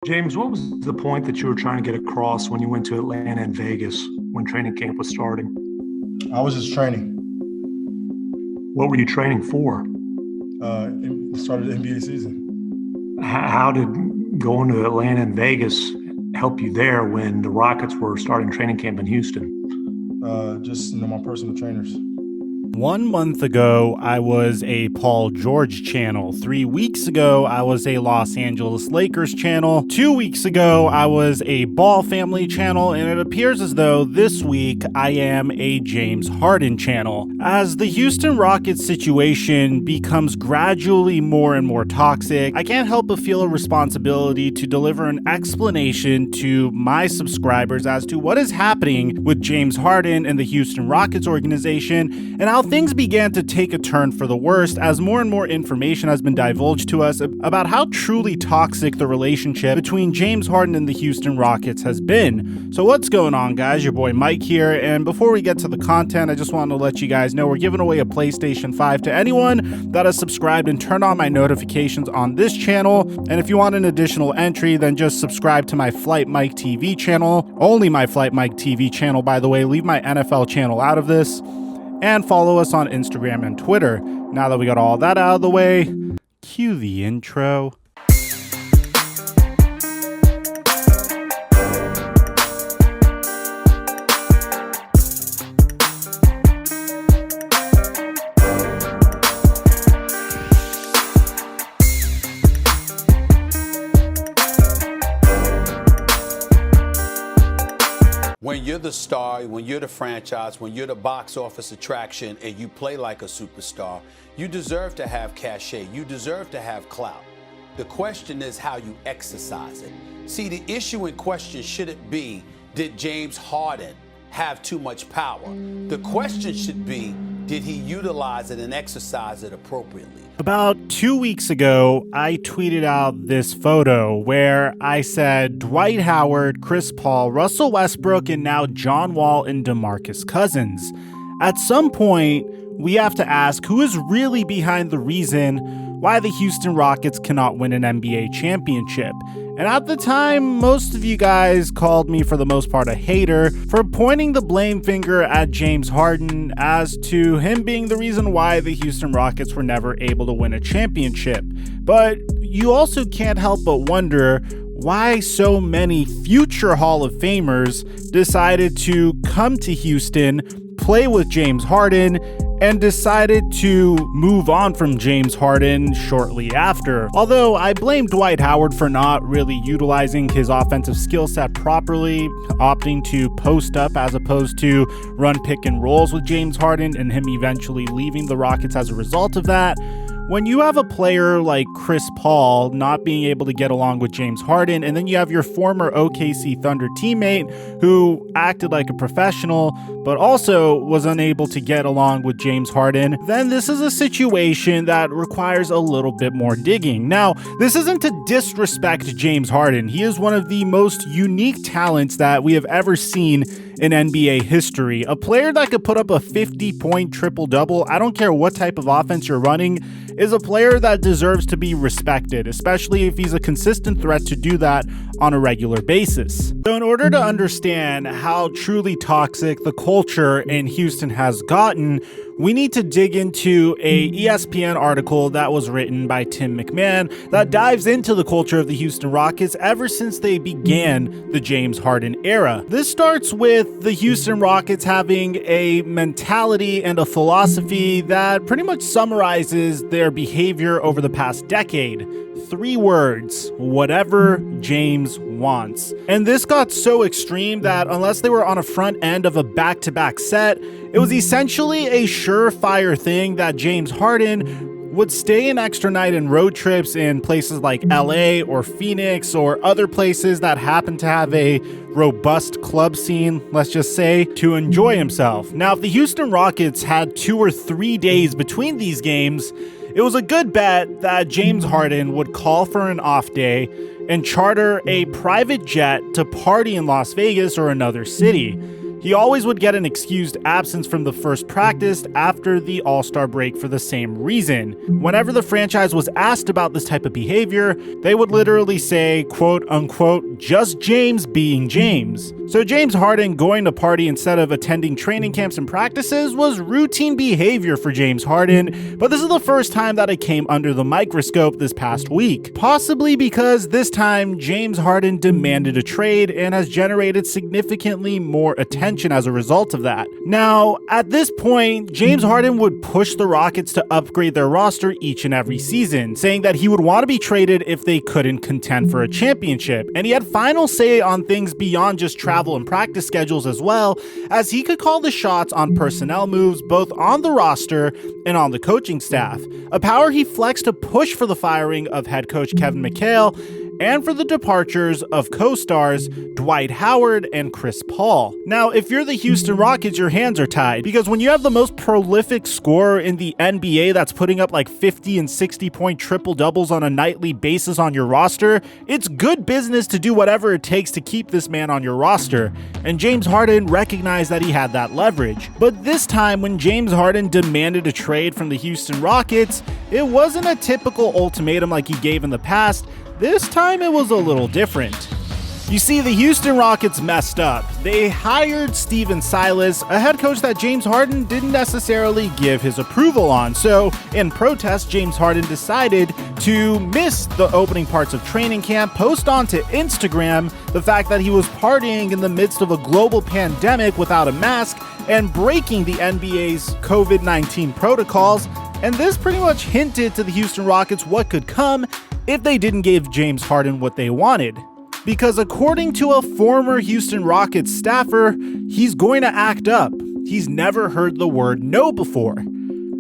James, what was the point that you were trying to get across when you went to Atlanta and Vegas when training camp was starting? I was just training. What were you training for? It started the NBA season. How did going to Atlanta and Vegas help you there when the Rockets were starting training camp in Houston? Just my personal trainers. 1 month ago, I was a Paul George channel. 3 weeks ago, I was a Los Angeles Lakers channel. 2 weeks ago, I was a Ball family channel. And it appears as though this week, I am a James Harden channel. As the Houston Rockets situation becomes gradually more and more toxic, I can't help but feel a responsibility to deliver an explanation to my subscribers as to what is happening with James Harden and the Houston Rockets organization, and how things began to take a turn for the worst as more and more information has been divulged to us about how truly toxic the relationship between James Harden and the Houston Rockets has been. So what's going on, guys? Your boy Mike here, and before we get to the content, I just want to let you guys know we're giving away a PlayStation 5 to anyone that has subscribed and turned on my notifications on this channel. And if you want an additional entry, then just subscribe to my TheFlightMike TV channel. Only my TheFlightMike TV channel, by the way. Leave my NFL channel out of this. And follow us on Instagram and Twitter. Now that we got all that out of the way, cue the intro. When you're the star, when you're the franchise, when you're the box office attraction and you play like a superstar, you deserve to have cachet. You deserve to have clout. The question is how you exercise it. See, the issue in question shouldn't be, did James Harden have too much power? The question should be, did he utilize it and exercise it appropriately? About 2 weeks ago, I tweeted out this photo where I said Dwight Howard, Chris Paul, Russell Westbrook, and now John Wall and DeMarcus Cousins. At some point, we have to ask who is really behind the reason why the Houston Rockets cannot win an NBA championship. And at the time, most of you guys called me, for the most part, a hater for pointing the blame finger at James Harden as to him being the reason why the Houston Rockets were never able to win a championship. But you also can't help but wonder why so many future Hall of Famers decided to come to Houston, play with James Harden, and decided to move on from James Harden shortly after. Although I blame Dwight Howard for not really utilizing his offensive skill set properly, opting to post up as opposed to run pick and rolls with James Harden, and him eventually leaving the Rockets as a result of that. When you have a player like Chris Paul not being able to get along with James Harden, and then you have your former OKC Thunder teammate who acted like a professional but also was unable to get along with James Harden, then this is a situation that requires a little bit more digging. Now, this isn't to disrespect James Harden. He is one of the most unique talents that we have ever seen in NBA history. A player that could put up a 50-point triple-double, I don't care what type of offense you're running, is a player that deserves to be respected, especially if he's a consistent threat to do that on a regular basis. So in order to understand how truly toxic the culture in Houston has gotten, we need to dig into a ESPN article that was written by Tim McMahon that dives into the culture of the Houston Rockets ever since they began the James Harden era. This starts with the Houston Rockets having a mentality and a philosophy that pretty much summarizes their behavior over the past decade. 3 words: whatever James wants. And this got so extreme that unless they were on a front end of a back-to-back set, it was essentially a surefire thing that James Harden would stay an extra night in road trips in places like LA or Phoenix or other places that happen to have a robust club scene, let's just say, to enjoy himself. Now, if the Houston Rockets had 2 or 3 days between these games, it was a good bet that James Harden would call for an off day and charter a private jet to party in Las Vegas or another city. He always would get an excused absence from the first practice after the All-Star break for the same reason. Whenever the franchise was asked about this type of behavior, they would literally say, quote unquote, just James being James. So James Harden going to party instead of attending training camps and practices was routine behavior for James Harden, but this is the first time that it came under the microscope this past week. Possibly because this time James Harden demanded a trade and has generated significantly more attention as a result of that. Now, at this point, James Harden would push the Rockets to upgrade their roster each and every season, saying that he would want to be traded if they couldn't contend for a championship. And he had final say on things beyond just travel and practice schedules as well, as he could call the shots on personnel moves both on the roster and on the coaching staff, a power he flexed to push for the firing of head coach Kevin McHale and for the departures of co-stars Dwight Howard and Chris Paul. Now, if you're the Houston Rockets, your hands are tied, because when you have the most prolific scorer in the NBA that's putting up like 50 and 60-point triple-doubles on a nightly basis on your roster, it's good business to do whatever it takes to keep this man on your roster. And James Harden recognized that he had that leverage. But this time, when James Harden demanded a trade from the Houston Rockets, it wasn't a typical ultimatum like he gave in the past. This time it was a little different. You see, the Houston Rockets messed up. They hired Steven Silas, a head coach that James Harden didn't necessarily give his approval on. So, in protest, James Harden decided to miss the opening parts of training camp, post onto Instagram the fact that he was partying in the midst of a global pandemic without a mask and breaking the NBA's COVID-19 protocols. And this pretty much hinted to the Houston Rockets what could come if they didn't give James Harden what they wanted. Because according to a former Houston Rockets staffer, he's going to act up. He's never heard the word no before.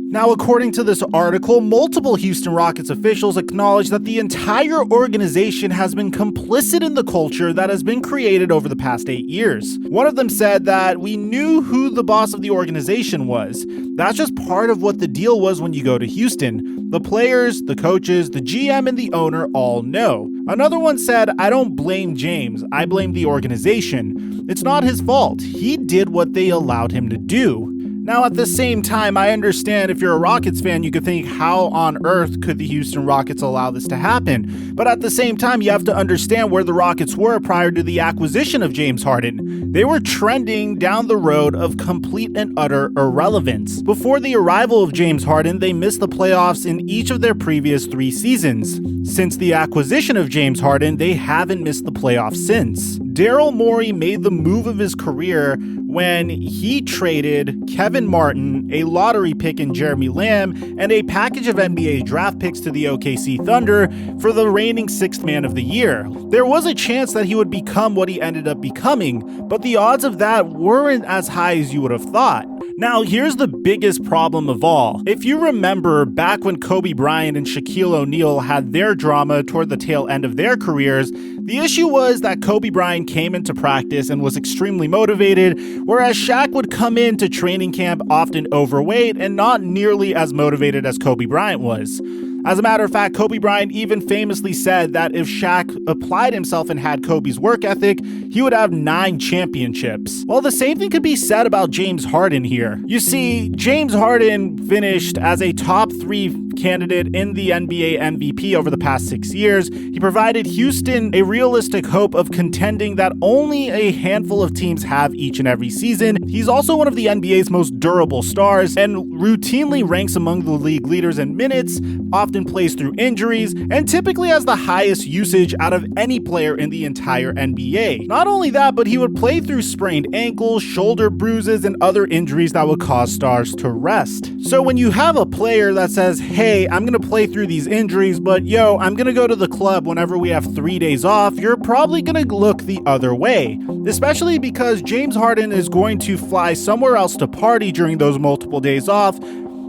Now, according to this article, multiple Houston Rockets officials acknowledge that the entire organization has been complicit in the culture that has been created over the past 8 years. One of them said that we knew who the boss of the organization was. That's just part of what the deal was when you go to Houston. The players, the coaches, the GM, and the owner all know. Another one said, I don't blame James, I blame the organization. It's not his fault. He did what they allowed him to do. Now, at the same time, I understand if you're a Rockets fan, you could think, how on earth could the Houston Rockets allow this to happen? But at the same time, you have to understand where the Rockets were prior to the acquisition of James Harden. They were trending down the road of complete and utter irrelevance. Before the arrival of James Harden, they missed the playoffs in each of their previous 3 seasons. Since the acquisition of James Harden, they haven't missed the playoffs since. Daryl Morey made the move of his career when he traded Kevin Martin, a lottery pick in Jeremy Lamb, and a package of NBA draft picks to the OKC Thunder for the reigning 6th man of the year. There was a chance that he would become what he ended up becoming, but the odds of that weren't as high as you would have thought. Now, here's the biggest problem of all. If you remember back when Kobe Bryant and Shaquille O'Neal had their drama toward the tail end of their careers, the issue was that Kobe Bryant came into practice and was extremely motivated, whereas Shaq would come into training camp often overweight and not nearly as motivated as Kobe Bryant was. As a matter of fact, Kobe Bryant even famously said that if Shaq applied himself and had Kobe's work ethic, he would have 9 championships. Well, the same thing could be said about James Harden here. You see, James Harden finished as a top 3 candidate in the NBA MVP over the past 6 years. He provided Houston a realistic hope of contending that only a handful of teams have each and every season. He's also one of the NBA's most durable stars and routinely ranks among the league leaders in minutes, often plays through injuries, and typically has the highest usage out of any player in the entire NBA. Not only that, but he would play through sprained ankles, shoulder bruises, and other injuries that would cause stars to rest. So when you have a player that says, hey, I'm going to play through these injuries, but I'm going to go to the club whenever we have 3 days off, you're probably going to look the other way. Especially because James Harden is going to fly somewhere else to party during those multiple days off,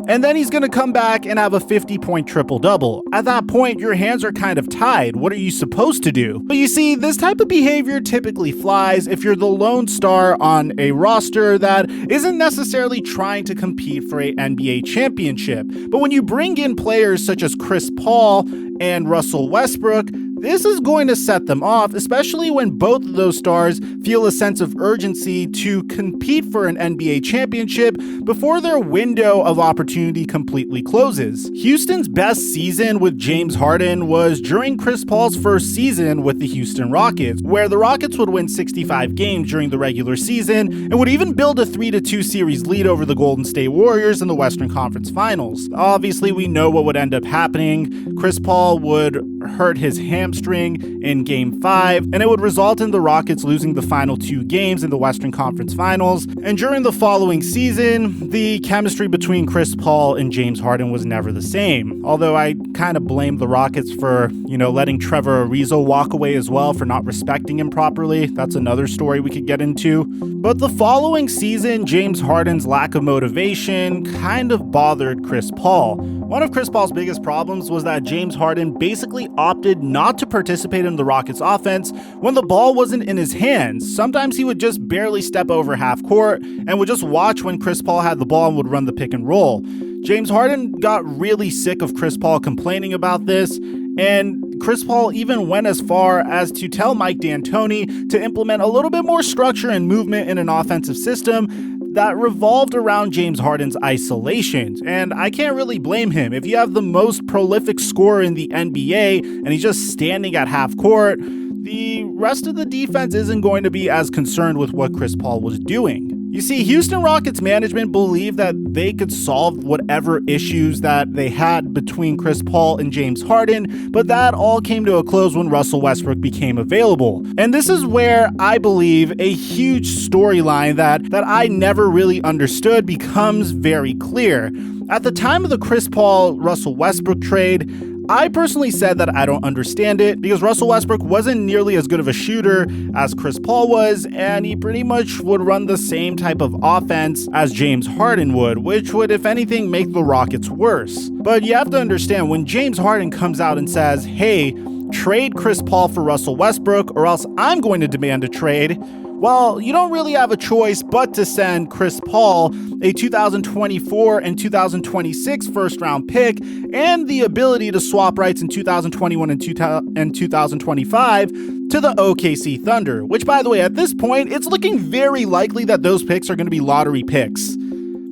and then he's going to come back and have a 50-point triple-double. At that point, your hands are kind of tied. What are you supposed to do? But you see, this type of behavior typically flies if you're the lone star on a roster that isn't necessarily trying to compete for an NBA championship. But when you bring in players such as Chris Paul and Russell Westbrook, this is going to set them off, especially when both of those stars feel a sense of urgency to compete for an NBA championship before their window of opportunity completely closes. Houston's best season with James Harden was during Chris Paul's first season with the Houston Rockets, where the Rockets would win 65 games during the regular season and would even build a 3-2 series lead over the Golden State Warriors in the Western Conference Finals. Obviously, we know what would end up happening. Chris Paul would hurt his hamstring in Game 5, and it would result in the Rockets losing the final 2 games in the Western Conference Finals. And during the following season, the chemistry between Chris Paul and James Harden was never the same. Although I kind of blame the Rockets for, letting Trevor Ariza walk away as well for not respecting him properly. That's another story we could get into. But the following season, James Harden's lack of motivation kind of bothered Chris Paul. One of Chris Paul's biggest problems was that James Harden basically opted not to participate in the Rockets' offense when the ball wasn't in his hands. Sometimes he would just barely step over half court and would just watch when Chris Paul had the ball and would run the pick and roll. James Harden got really sick of Chris Paul complaining about this, and Chris Paul even went as far as to tell Mike D'Antoni to implement a little bit more structure and movement in an offensive system that revolved around James Harden's isolation. And I can't really blame him. If you have the most prolific scorer in the NBA and he's just standing at half court, the rest of the defense isn't going to be as concerned with what Chris Paul was doing. You see, Houston Rockets management believed that they could solve whatever issues that they had between Chris Paul and James Harden, but that all came to a close when Russell Westbrook became available. And this is where I believe a huge storyline that I never really understood becomes very clear. At the time of the Chris Paul-Russell Westbrook trade, I personally said that I don't understand it because Russell Westbrook wasn't nearly as good of a shooter as Chris Paul was, and he pretty much would run the same type of offense as James Harden would, which would, if anything, make the Rockets worse. But you have to understand, when James Harden comes out and says, hey, trade Chris Paul for Russell Westbrook or else I'm going to demand a trade, well, you don't really have a choice but to send Chris Paul a 2024 and 2026 first-round pick and the ability to swap rights in 2021 and 2025 to the OKC Thunder, which, by the way, at this point, it's looking very likely that those picks are going to be lottery picks.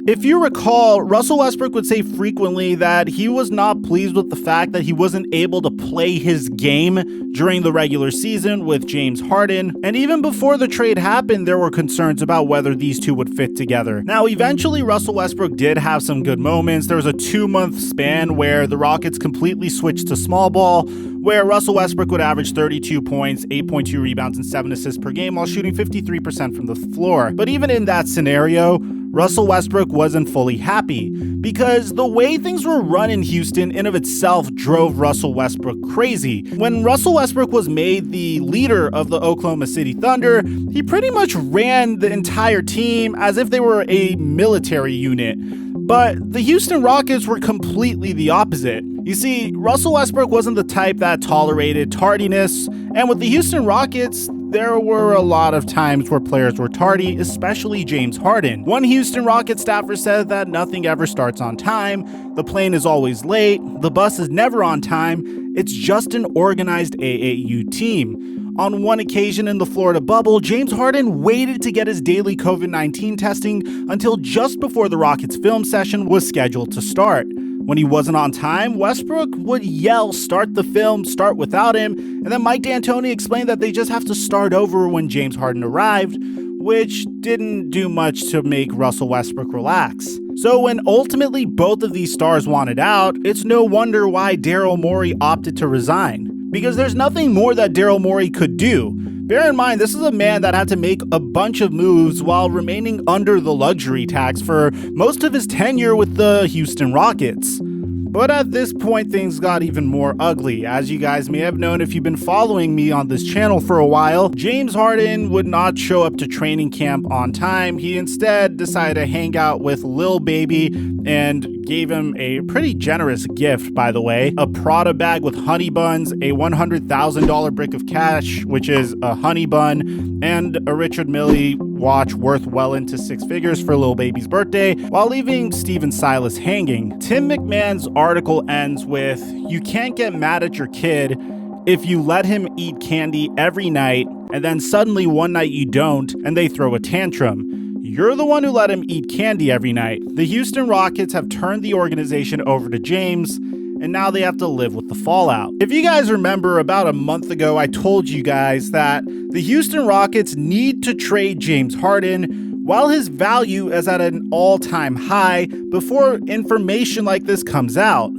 If you recall, Russell Westbrook would say frequently that he was not pleased with the fact that he wasn't able to play his game during the regular season with James Harden, and even before the trade happened, there were concerns about whether these two would fit together. Now, eventually, Russell Westbrook did have some good moments. There was a 2-month span where the Rockets completely switched to small ball, where Russell Westbrook would average 32 points, 8.2 rebounds, and 7 assists per game while shooting 53% from the floor. But even in that scenario, Russell Westbrook wasn't fully happy because the way things were run in Houston in of itself drove Russell Westbrook crazy. When Russell Westbrook was made the leader of the Oklahoma City Thunder, he pretty much ran the entire team as if they were a military unit. But the Houston Rockets were completely the opposite. You see, Russell Westbrook wasn't the type that tolerated tardiness, and with the Houston Rockets, there were a lot of times where players were tardy, especially James Harden. One Houston Rockets staffer said that nothing ever starts on time, the plane is always late, the bus is never on time, it's just an organized AAU team. On one occasion in the Florida bubble, James Harden waited to get his daily COVID-19 testing until just before the Rockets' film session was scheduled to start. When he wasn't on time, Westbrook would yell, "Start the film, start without him," and then Mike D'Antoni explained that they just have to start over when James Harden arrived, which didn't do much to make Russell Westbrook relax. So when ultimately both of these stars wanted out, it's no wonder why Daryl Morey opted to resign. Because there's nothing more that Daryl Morey could do. Bear in mind, this is a man that had to make a bunch of moves while remaining under the luxury tax for most of his tenure with the Houston Rockets. But at this point, things got even more ugly. As you guys may have known if you've been following me on this channel for a while, James Harden would not show up to training camp on time. He instead decided to hang out with Lil Baby and gave him a pretty generous gift, by the way, a Prada bag with honey buns, a $100,000 brick of cash, which is a honey bun, and a Richard Mille watch worth well into six figures for Lil Baby's birthday, while leaving Steven Silas hanging. Tim McMahon's article ends with, "You can't get mad at your kid if you let him eat candy every night, and then suddenly one night you don't, and they throw a tantrum. You're the one who let him eat candy every night." The Houston Rockets have turned the organization over to James, and now they have to live with the fallout. If you guys remember, about a month ago, I told you guys that the Houston Rockets need to trade James Harden while his value is at an all-time high before information like this comes out.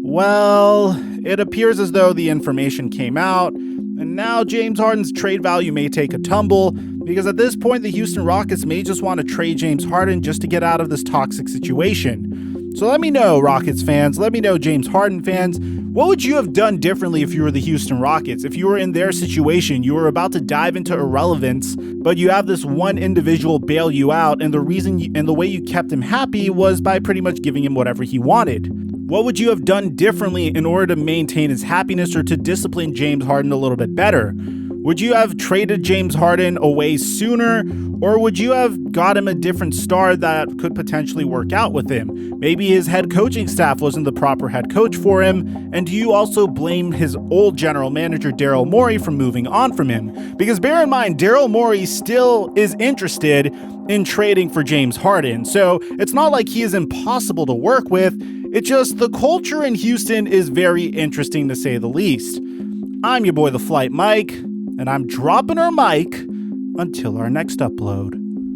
Well, it appears as though the information came out, and now James Harden's trade value may take a tumble, because at this point, the Houston Rockets may just want to trade James Harden just to get out of this toxic situation. So let me know, Rockets fans, let me know, James Harden fans, what would you have done differently if you were the Houston Rockets? If you were in their situation, you were about to dive into irrelevance, but you have this one individual bail you out, and the reason and the way you kept him happy was by pretty much giving him whatever he wanted. What would you have done differently in order to maintain his happiness or to discipline James Harden a little bit better? Would you have traded James Harden away sooner, or would you have got him a different star that could potentially work out with him? Maybe his head coaching staff wasn't the proper head coach for him, and do you also blame his old general manager Daryl Morey for moving on from him? Because bear in mind, Daryl Morey still is interested in trading for James Harden, so it's not like he is impossible to work with. It's just the culture in Houston is very interesting, to say the least. I'm your boy, TheFlightMike, and I'm dropping our mic until our next upload.